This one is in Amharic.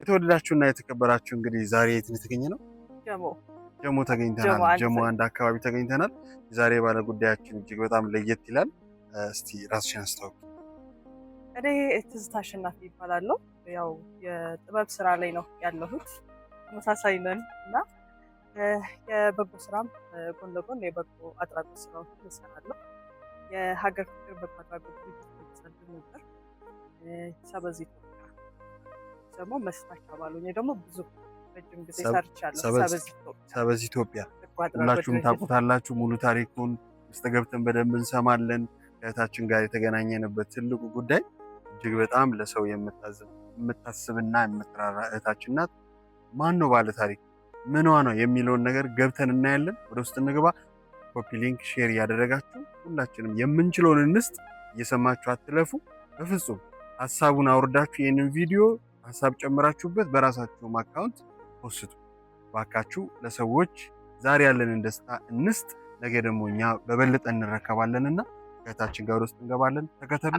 የተወደዳችሁና የተከበራችሁ እንግዲህ ዛሬ የት ነው? ጀሞ ተገኝተናል። ጀሞ አንድ አካባቢ ተገኝተናል። ዛሬ ባለ ጉዳያችን እጅግ በጣም ለየት ይላል። እስቲ ራስሽን አስተዋውቂ። እኔ ትዝታ አሸናፊ ይባላለሁ። ያው የጥበብ ስራ ላይ ነው ያለሁት። ተመሳሳይ ነን እና የበጎ ስራም ጎን ለጎን የበጎ አድራጎት ስራዎችን እሰራለሁ። የሀገር ፍቅር በጎ አድራጎት ድርጅት ነበር። ሰበዝ ኢትዮጵያ ደግሞ መስራች አባል ሆኜ ደግሞ ብዙ ረጅም ጊዜ ሰርቻለሁ። ሰበዝ ኢትዮጵያ ሁላችሁም ታውቁታላችሁ። ሙሉ ታሪኩን ውስጥ ገብተን በደንብ እንሰማለን። ከእህታችን ጋር የተገናኘንበት ትልቁ ጉዳይ እጅግ በጣም ለሰው የምታስብና የምትራራ እህታችን ናት። ማን ነው ባለ ታሪክ ምኗ ነው የሚለውን ነገር ገብተን እናያለን። ወደ ውስጥ እንግባ። ኮፒ ሊንክ ሼር እያደረጋችሁ ሁላችንም የምንችለውን እንስጥ። እየሰማችሁ አትለፉ። በፍጹም ሐሳቡን አውርዳችሁ ይህንን ቪዲዮ ሐሳብ ጨምራችሁበት በራሳችሁም አካውንት ፖስቱ። ባካችሁ ለሰዎች ዛሬ ያለንን ደስታ እንስጥ። ነገ ደግሞ እኛ በበለጠ እንረከባለንና ከእህታችን ጋር ውስጥ እንገባለን። ተከተሉ።